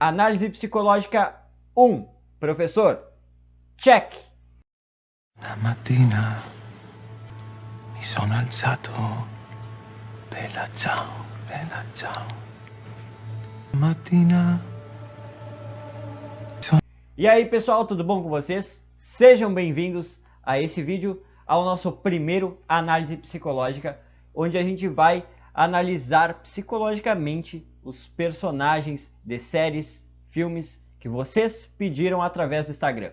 Análise psicológica 1. Professor, check. Una mattina mi sono alzato, bella ciao, bella ciao. Mattina. E aí pessoal, tudo bom com vocês? Sejam bem-vindos a esse vídeo, ao nosso primeiro análise psicológica, onde a gente vai analisar psicologicamente os personagens de séries, filmes que vocês pediram através do Instagram.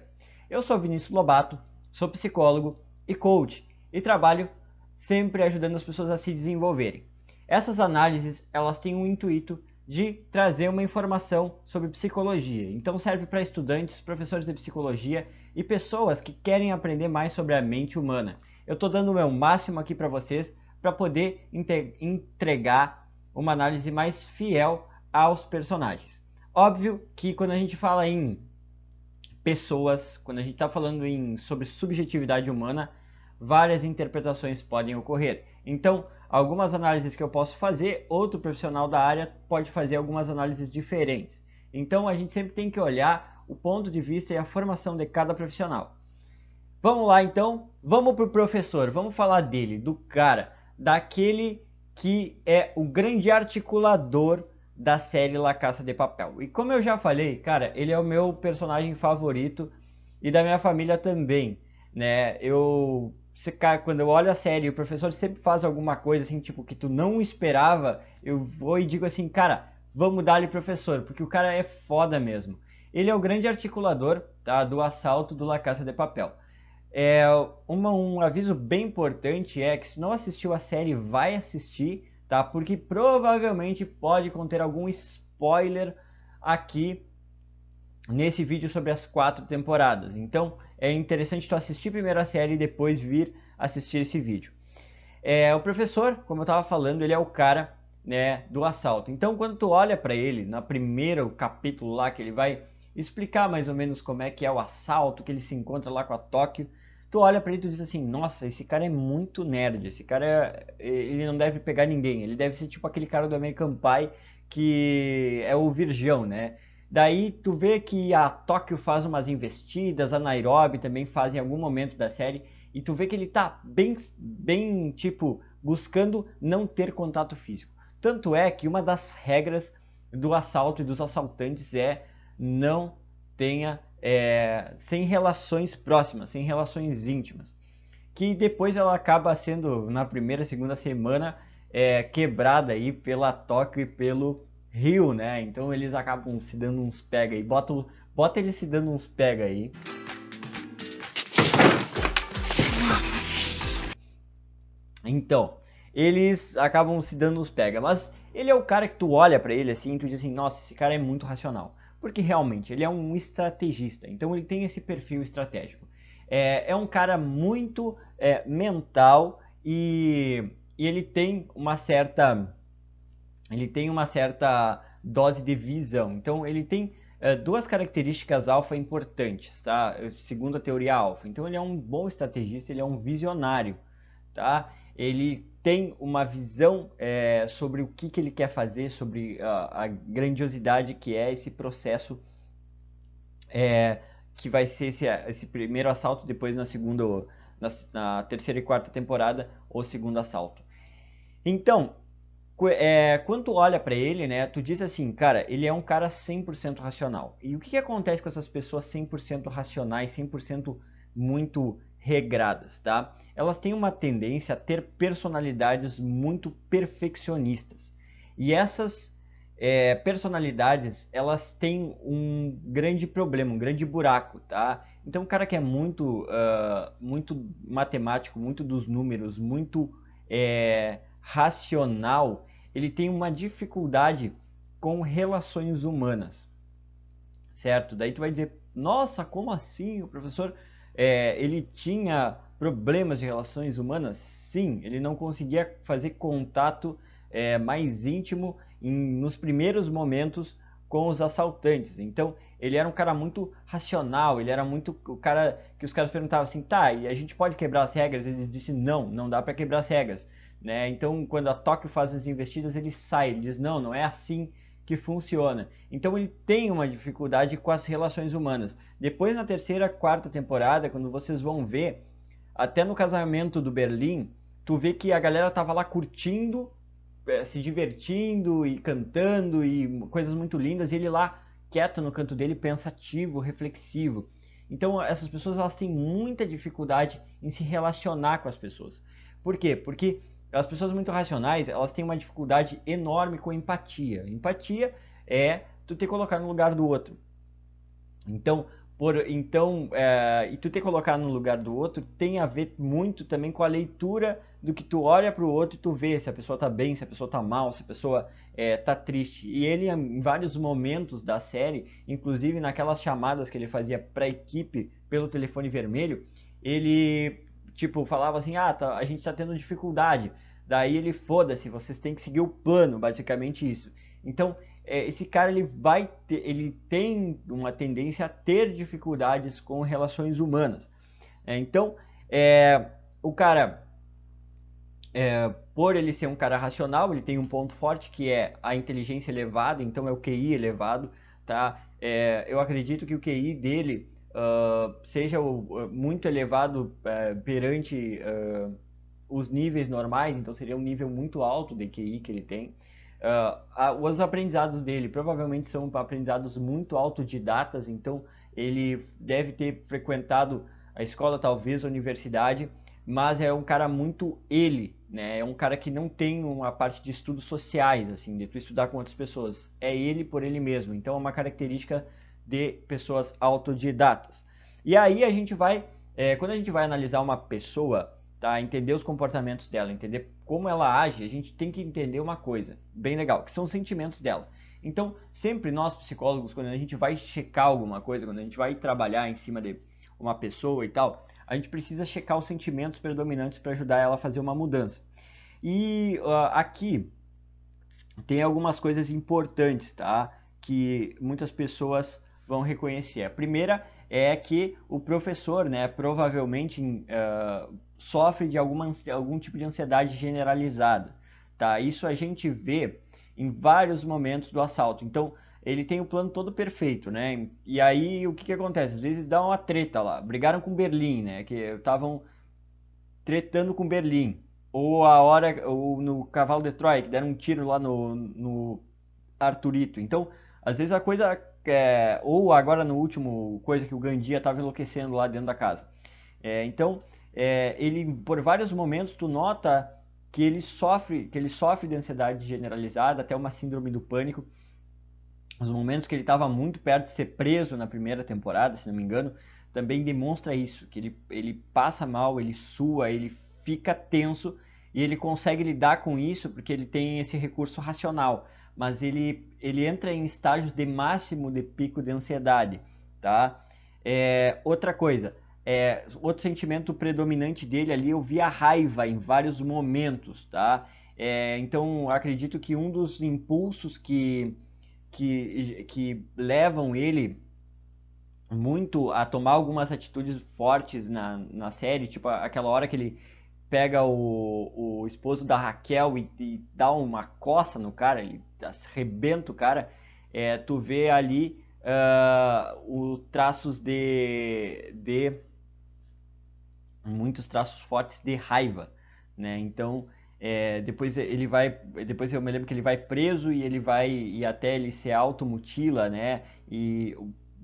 Eu sou Vinícius Lobato, sou psicólogo e coach e trabalho sempre ajudando as pessoas a se desenvolverem. Essas análises, elas têm um intuito de trazer uma informação sobre psicologia. Então serve para estudantes, professores de psicologia e pessoas que querem aprender mais sobre a mente humana. Eu estou dando o meu máximo aqui para vocês para poder entregar uma análise mais fiel aos personagens. Óbvio que quando a gente fala em pessoas, quando a gente está falando sobre subjetividade humana, várias interpretações podem ocorrer. Então, algumas análises que eu posso fazer, outro profissional da área pode fazer algumas análises diferentes. Então, a gente sempre tem que olhar o ponto de vista e a formação de cada profissional. Vamos lá, então. Vamos para o professor. Vamos falar dele, do cara, daquele que é o grande articulador da série La Casa de Papel. E como eu já falei, cara, ele é o meu personagem favorito e da minha família também, né? Quando eu olho a série e o professor sempre faz alguma coisa assim, tipo, que tu não esperava, eu vou e digo assim, cara, vamos dar-lhe professor, porque o cara é foda mesmo. Ele é o grande articulador, tá, do assalto do La Casa de Papel. Um aviso bem importante é que se não assistiu a série, vai assistir, tá? Porque provavelmente pode conter algum spoiler aqui nesse vídeo sobre as 4 temporadas. Então é interessante tu assistir primeiro a série e depois vir assistir esse vídeo. O professor, como eu estava falando, ele é o cara, né, do assalto. Então quando tu olha para ele, no primeiro capítulo lá, que ele vai explicar mais ou menos como é que é o assalto, que ele se encontra lá com a Tóquio, tu olha para ele e tu diz assim, nossa, esse cara é muito nerd, esse cara ele não deve pegar ninguém, ele deve ser tipo aquele cara do American Pie que é o virgão, né? Daí tu vê que a Tóquio faz umas investidas, a Nairobi também faz em algum momento da série, e tu vê que ele tá bem tipo, buscando não ter contato físico. Tanto é que uma das regras do assalto e dos assaltantes é não tenha sem relações próximas, sem relações íntimas. Que depois ela acaba sendo, na primeira, segunda semana, quebrada aí pela Tóquio e pelo Rio, né? Então eles acabam se dando uns pega aí. Bota eles se dando uns pega aí. Então, eles acabam se dando uns pega. Mas ele é o cara que tu olha pra ele assim e tu diz assim, nossa, esse cara é muito racional. Porque realmente, ele é um estrategista. Então ele tem esse perfil estratégico. É um cara muito mental e ele tem uma certa dose de visão. Então ele tem duas características alfa importantes, tá? Segundo a teoria alfa. Então ele é um bom estrategista, ele é um visionário, tá? Ele tem uma visão sobre o que ele quer fazer, sobre a grandiosidade que é esse processo que vai ser esse primeiro assalto, depois na terceira e quarta temporada, o segundo assalto. Então, quando tu olha pra ele, né, tu diz assim, cara, ele é um cara 100% racional. E o que acontece com essas pessoas 100% racionais, 100% muito regradas, tá? Elas têm uma tendência a ter personalidades muito perfeccionistas. E essas personalidades, elas têm um grande problema, um grande buraco, tá? Então, o cara que é muito matemático, muito dos números, muito racional, ele tem uma dificuldade com relações humanas, certo? Daí tu vai dizer, nossa, como assim? O professor, ele tinha problemas de relações humanas? Sim, ele não conseguia fazer contato mais íntimo nos primeiros momentos com os assaltantes. Então, ele era um cara muito racional, ele era muito o cara que os caras perguntavam assim, tá, e a gente pode quebrar as regras? Ele disse, não dá para quebrar as regras. Né? Então, quando a Tóquio faz as investidas, ele sai, ele diz, não é assim que funciona. Então ele tem uma dificuldade com as relações humanas. Depois na terceira, quarta temporada, quando vocês vão ver, até no casamento do Berlim, tu vê que a galera tava lá curtindo, se divertindo e cantando e coisas muito lindas, e ele lá quieto no canto dele, pensativo, reflexivo. Então essas pessoas elas têm muita dificuldade em se relacionar com as pessoas. Por quê? Porque as pessoas muito racionais, elas têm uma dificuldade enorme com empatia. Empatia é tu te colocar no lugar do outro. Então, e tu te colocar no lugar do outro tem a ver muito também com a leitura do que tu olha para o outro e tu vê se a pessoa tá bem, se a pessoa tá mal, se a pessoa tá triste. E ele, em vários momentos da série, inclusive naquelas chamadas que ele fazia para a equipe pelo telefone vermelho, ele tipo falava assim, a gente tá tendo dificuldade. Daí ele, foda-se, vocês têm que seguir o plano, basicamente isso. Então, esse cara ele tem uma tendência a ter dificuldades com relações humanas. Então, o cara, por ele ser um cara racional, ele tem um ponto forte que é a inteligência elevada, então é o QI elevado, tá? Eu acredito que o QI dele seja muito elevado perante os níveis normais, então seria um nível muito alto de QI que ele tem. Os aprendizados dele provavelmente são aprendizados muito autodidatas, então ele deve ter frequentado a escola, talvez a universidade, mas é um cara muito ele, né? É um cara que não tem uma parte de estudos sociais, assim, de tu estudar com outras pessoas. É ele por ele mesmo, então é uma característica de pessoas autodidatas. E aí a gente vai, quando a gente vai analisar uma pessoa, tá? Entender os comportamentos dela, entender como ela age, a gente tem que entender uma coisa bem legal, que são os sentimentos dela. Então, sempre nós psicólogos, quando a gente vai checar alguma coisa, quando a gente vai trabalhar em cima de uma pessoa e tal, a gente precisa checar os sentimentos predominantes para ajudar ela a fazer uma mudança. E aqui tem algumas coisas importantes, tá? Que muitas pessoas vão reconhecer. A primeira é que o professor, né, provavelmente sofre de algum tipo de ansiedade generalizada, tá? Isso a gente vê em vários momentos do assalto. Então, ele tem o plano todo perfeito, né? E aí, o que acontece? Às vezes dá uma treta lá. Brigaram com Berlim, né? Que estavam tretando com Berlim. Ou no Cavalo de Troia, que deram um tiro lá no Arthurito. Então, às vezes a coisa... ou agora no último, coisa que o Gandia estava enlouquecendo lá dentro da casa. Então, ele, por vários momentos, tu nota que ele sofre de ansiedade generalizada, até uma síndrome do pânico. Os momentos que ele estava muito perto de ser preso na primeira temporada, se não me engano, também demonstra isso, que ele passa mal, ele sua, ele fica tenso e ele consegue lidar com isso porque ele tem esse recurso racional, mas ele entra em estágios de máximo de pico de ansiedade, tá? Outra coisa, outro sentimento predominante dele ali, eu vi a raiva em vários momentos, tá? Então, acredito que um dos impulsos que levam ele muito a tomar algumas atitudes fortes na série, tipo aquela hora que ele pega o esposo da Raquel e dá uma coça no cara, ele arrebenta o cara, tu vê ali os traços muitos traços fortes de raiva, né? Então depois eu me lembro que ele vai preso e até ele se automutila, né? E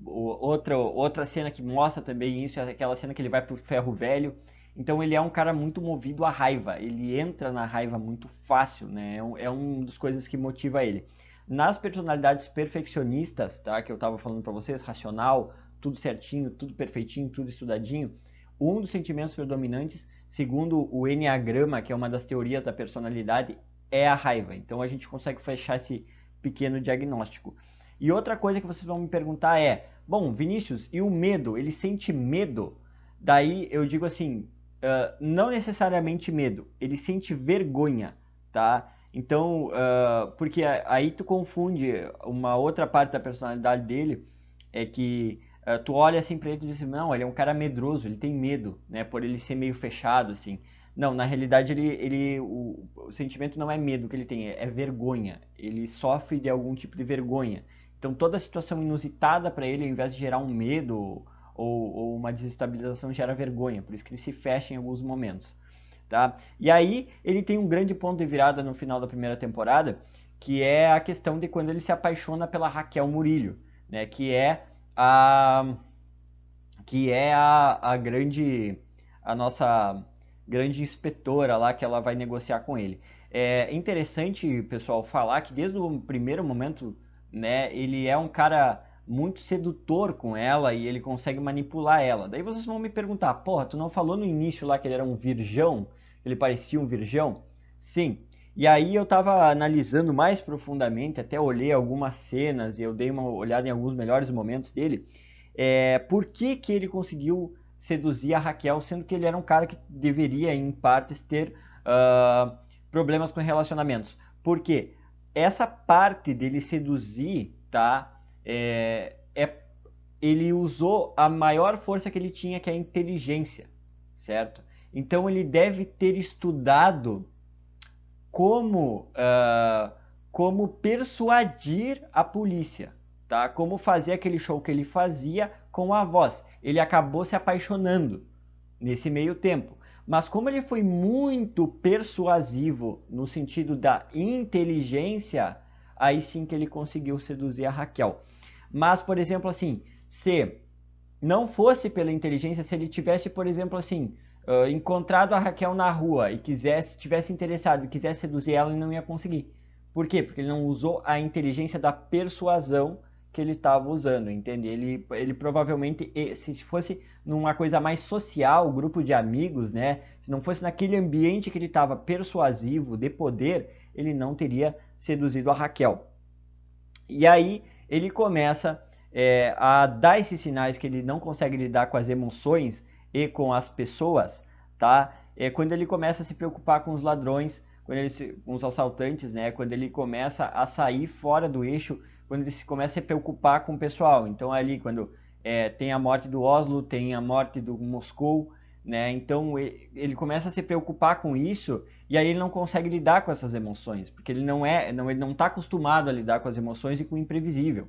outra cena que mostra também isso é aquela cena que ele vai pro ferro velho. Então ele é um cara muito movido à raiva, ele entra na raiva muito fácil, né? É uma das coisas que motiva ele. Nas personalidades perfeccionistas, tá? Que eu tava falando para vocês, racional, tudo certinho, tudo perfeitinho, tudo estudadinho. Um dos sentimentos predominantes, segundo o Enneagrama, que é uma das teorias da personalidade, é a raiva. Então a gente consegue fechar esse pequeno diagnóstico. E outra coisa que vocês vão me perguntar é, bom, Vinícius, e o medo? Ele sente medo? Daí eu digo assim, não necessariamente medo, ele sente vergonha, tá? Então, porque aí tu confunde uma outra parte da personalidade dele, é que tu olha assim pra ele e diz assim, não, ele é um cara medroso, ele tem medo, né, por ele ser meio fechado, assim. Não, na realidade o sentimento não é medo que ele tem, é vergonha. Ele sofre de algum tipo de vergonha. Então toda situação inusitada para ele, ao invés de gerar um medo ou uma desestabilização, gera vergonha. Por isso que ele se fecha em alguns momentos. Tá? E aí ele tem um grande ponto de virada no final da primeira temporada, que é a questão de quando ele se apaixona pela Raquel Murillo, né? A a nossa grande inspetora lá, que ela vai negociar com ele. É interessante, pessoal, falar que desde o primeiro momento, né, ele é um cara muito sedutor com ela e ele consegue manipular ela. Daí vocês vão me perguntar, porra, tu não falou no início lá que ele era um virgão? Ele parecia um virgão? Sim. E aí eu tava analisando mais profundamente, até olhei algumas cenas e eu dei uma olhada em alguns melhores momentos dele. Por que que ele conseguiu seduzir a Raquel, sendo que ele era um cara que deveria, em partes, ter problemas com relacionamentos? Porque essa parte dele seduzir, tá? Ele usou a maior força que ele tinha, que é a inteligência, certo? Então ele deve ter estudado como persuadir a polícia, tá? Como fazer aquele show que ele fazia com a voz. Ele acabou se apaixonando nesse meio tempo. Mas como ele foi muito persuasivo no sentido da inteligência, aí sim que ele conseguiu seduzir a Raquel. Mas, por exemplo, assim, se não fosse pela inteligência, se ele tivesse, por exemplo, assim, encontrado a Raquel na rua e tivesse interessado e quisesse seduzir ela, ele não ia conseguir. Por quê? Porque ele não usou a inteligência da persuasão que ele estava usando, entende? Ele provavelmente, se fosse numa coisa mais social, grupo de amigos, né? Se não fosse naquele ambiente que ele estava persuasivo, de poder, ele não teria seduzido a Raquel. E aí ele começa a dar esses sinais que ele não consegue lidar com as emoções e com as pessoas, tá? Quando ele começa a se preocupar com os ladrões, com os assaltantes, né? Quando ele começa a sair fora do eixo, quando ele se começa a se preocupar com o pessoal. Então ali, quando tem a morte do Oslo, tem a morte do Moscou, né? Então ele começa a se preocupar com isso e aí ele não consegue lidar com essas emoções, porque ele não está acostumado a lidar com as emoções e com o imprevisível.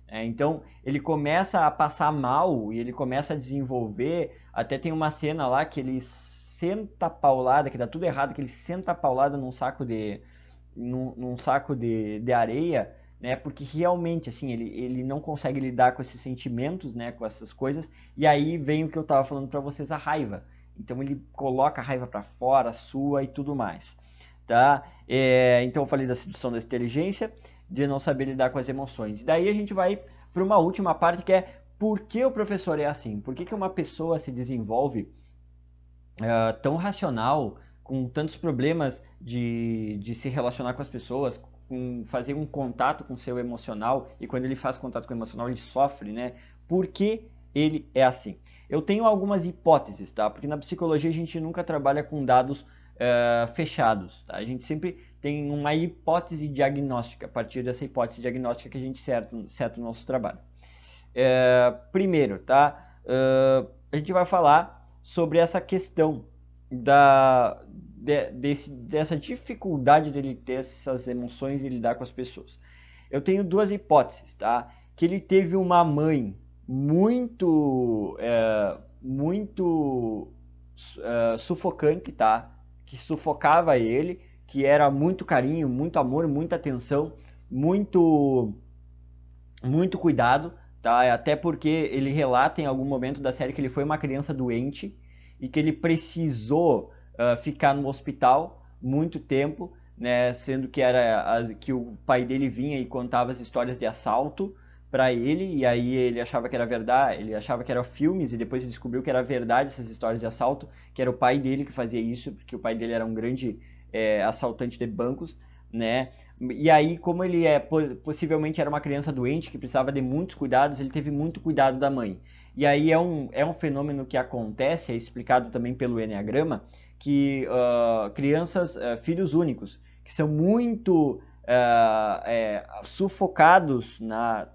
Então ele começa a passar mal e ele começa a desenvolver. Até tem uma cena lá que ele senta a paulada, que dá tudo errado, que ele senta a paulada num saco de areia, né? Porque realmente assim ele não consegue lidar com esses sentimentos, né? Com essas coisas. E aí vem o que eu estava falando para vocês, a raiva. Então ele coloca a raiva para fora, sua e tudo mais, tá? Então eu falei da sedução da inteligência, de não saber lidar com as emoções. E daí a gente vai para uma última parte, que é por que o professor é assim? Por que que uma pessoa se desenvolve tão racional, com tantos problemas de se relacionar com as pessoas, com fazer um contato com o seu emocional, e quando ele faz contato com o emocional ele sofre, né? Por que ele é assim? Eu tenho algumas hipóteses, tá? Porque na psicologia a gente nunca trabalha com dados fechados, tá? A gente sempre tem uma hipótese diagnóstica. A partir dessa hipótese diagnóstica que a gente seta o nosso trabalho. Primeiro, tá? A gente vai falar sobre essa questão dessa dificuldade dele ter essas emoções e lidar com as pessoas. Eu tenho duas hipóteses, tá? Que ele teve uma mãe muito sufocante, tá? Que sufocava ele, que era muito carinho, muito amor, muita atenção, muito cuidado, tá? Até porque ele relata em algum momento da série que ele foi uma criança doente e que ele precisou ficar no hospital muito tempo, né? Sendo que que o pai dele vinha e contava as histórias de assalto para ele, e aí ele achava que era verdade, ele achava que eram filmes, e depois ele descobriu que era verdade essas histórias de assalto, que era o pai dele que fazia isso, porque o pai dele era um grande assaltante de bancos, né? E aí, como ele possivelmente era uma criança doente, que precisava de muitos cuidados, ele teve muito cuidado da mãe. E aí é um fenômeno que acontece, é explicado também pelo Enneagrama, que crianças, filhos únicos, que são muito sufocados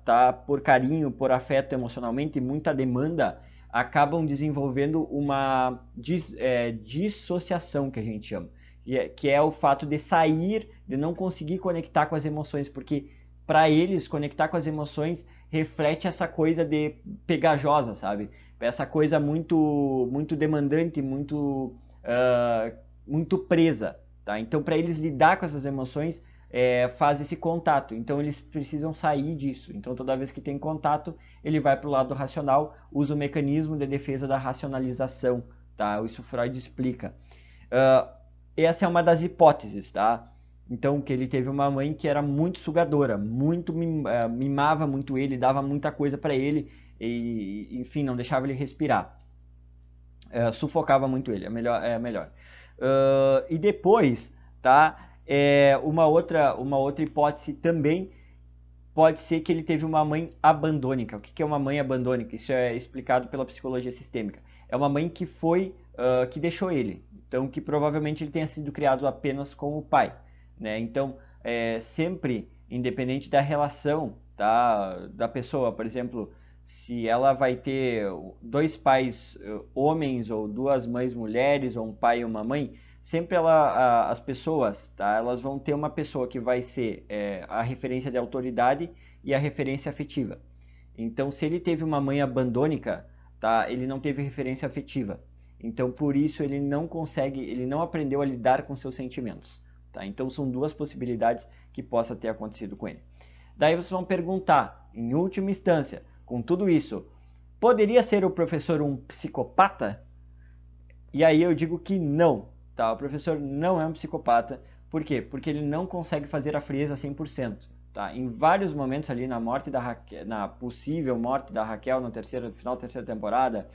tá, por carinho, por afeto emocionalmente, muita demanda, acabam desenvolvendo uma dissociação, que a gente chama, que é o fato de sair, de não conseguir conectar com as emoções, porque para eles conectar com as emoções reflete essa coisa de pegajosa, sabe? Essa coisa muito demandante, muito presa, tá? Então, para eles lidar com essas emoções, faz esse contato. Então, eles precisam sair disso. Então, toda vez que tem contato, ele vai para o lado racional, usa o mecanismo de defesa da racionalização, tá? Isso Freud explica. Essa é uma das hipóteses, tá? Então, que ele teve uma mãe que era muito sugadora, mimava muito ele, dava muita coisa para ele, e, enfim, não deixava ele respirar. Sufocava muito ele, é melhor. E depois, tá? Uma outra hipótese também pode ser que ele teve uma mãe abandônica. O que é uma mãe abandônica? Isso é explicado pela psicologia sistêmica. É uma mãe que que deixou ele. Então, que provavelmente ele tenha sido criado apenas com o pai, né? Então, sempre, independente da relação, tá, da pessoa, por exemplo, se ela vai ter dois pais homens ou duas mães mulheres ou um pai e uma mãe, sempre as pessoas, tá, elas vão ter uma pessoa que vai ser a referência de autoridade e a referência afetiva. Então, se ele teve uma mãe abandônica, tá, ele não teve referência afetiva. Então, por isso, ele não aprendeu a lidar com seus sentimentos. Tá? Então, são duas possibilidades que possa ter acontecido com ele. Daí vocês vão perguntar, em última instância, com tudo isso, poderia ser o professor um psicopata? E aí eu digo que não. Tá? O professor não é um psicopata. Por quê? Porque ele não consegue fazer a frieza 100%. Tá? Em vários momentos ali na morte da Raquel, na possível morte da Raquel no final da terceira temporada,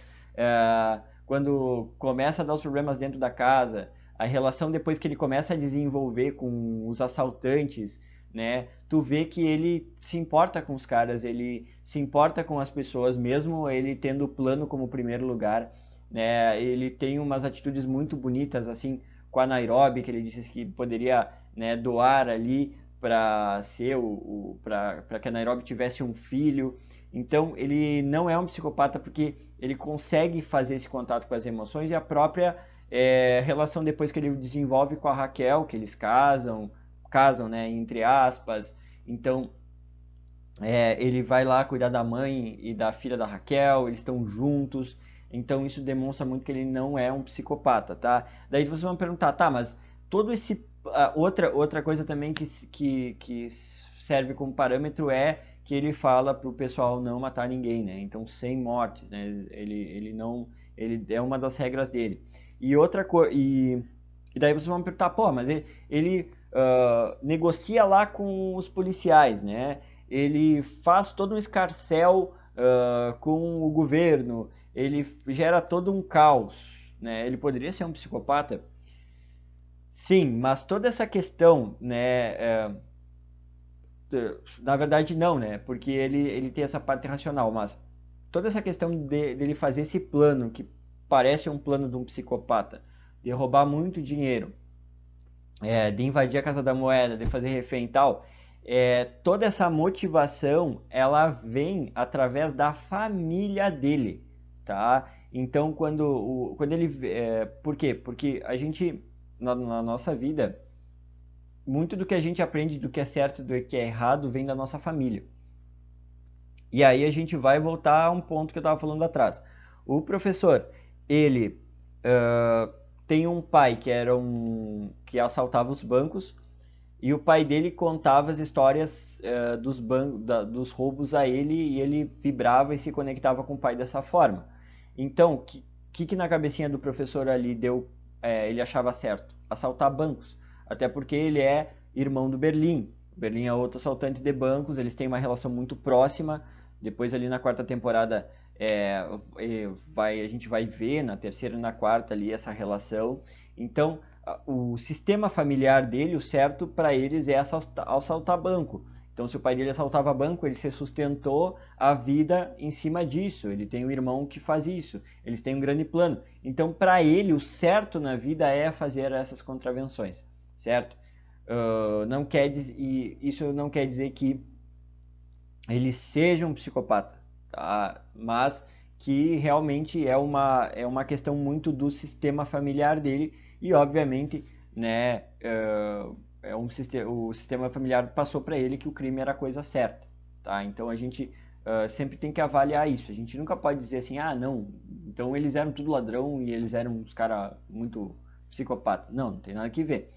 quando começa a dar os problemas dentro da casa, a relação depois que ele começa a desenvolver com os assaltantes, né? Tu vê que ele se importa com os caras, ele se importa com as pessoas, mesmo ele tendo o plano como primeiro lugar, né? Ele tem umas atitudes muito bonitas, assim, com a Nairobi, que ele disse que poderia, né, doar ali para ser para que a Nairobi tivesse um filho. Então, ele não é um psicopata porque ele consegue fazer esse contato com as emoções, e a própria relação depois que ele desenvolve com a Raquel, que eles casam, né, entre aspas. Então, ele vai lá cuidar da mãe e da filha da Raquel, eles estão juntos. Então, isso demonstra muito que ele não é um psicopata, tá? Daí vocês vão perguntar, tá, mas todo esse... outra coisa também que serve como parâmetro é que ele fala para o pessoal não matar ninguém, né? Então, sem mortes, né? Ele é uma das regras dele. E outra coisa... E daí vocês vão perguntar, pô, mas ele negocia lá com os policiais, né? Ele faz todo um escarcéu com o governo, ele gera todo um caos, né? Ele poderia ser um psicopata? Sim, mas toda essa questão, né, na verdade não, né? Porque ele tem essa parte racional, mas toda essa questão dele fazer esse plano, que parece um plano de um psicopata, de roubar muito dinheiro, de invadir a Casa da Moeda, de fazer refém e tal, toda essa motivação, ela vem através da família dele, tá? Então, quando ele... por quê? Porque a gente, na nossa vida, muito do que a gente aprende do que é certo e do que é errado vem da nossa família. E aí a gente vai voltar a um ponto que eu estava falando atrás. O professor, ele tem um pai que assaltava os bancos, e o pai dele contava as histórias dos roubos a ele, e ele vibrava e se conectava com o pai dessa forma. Então, o que na cabecinha do professor ali ele achava certo? Assaltar bancos. Até porque ele é irmão do Berlim. O Berlim é outro assaltante de bancos, eles têm uma relação muito próxima. Depois ali na quarta temporada a gente vai ver na terceira e na quarta ali essa relação. Então, o sistema familiar dele, o certo para eles é assaltar banco. Então, se o pai dele assaltava banco, ele se sustentou a vida em cima disso. Ele tem um irmão que faz isso. Eles têm um grande plano. Então, para ele, o certo na vida é fazer essas contravenções, certo? Isso não quer dizer que ele seja um psicopata, tá? Mas que realmente é uma questão muito do sistema familiar dele e obviamente, né, o sistema familiar passou para ele que o crime era a coisa certa, tá? Então a gente sempre tem que avaliar isso. A gente nunca pode dizer assim, ah, não, então eles eram tudo ladrão e eles eram uns caras muito psicopatas. Não, não tem nada que ver.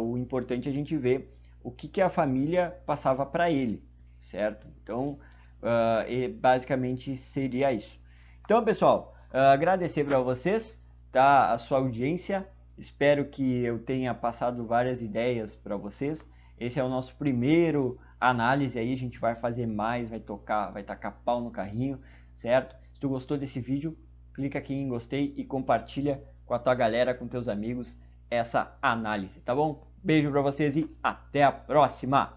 O importante é a gente ver o que a família passava para ele, certo? Então, basicamente seria isso. Então, pessoal, agradecer para vocês, tá, a sua audiência. Espero que eu tenha passado várias ideias para vocês. Esse é o nosso primeiro análise aí, a gente vai fazer mais, vai tacar pau no carrinho, certo? Se tu gostou desse vídeo, clica aqui em gostei e compartilha com a tua galera, com teus amigos, essa análise, tá bom? Beijo para vocês e até a próxima!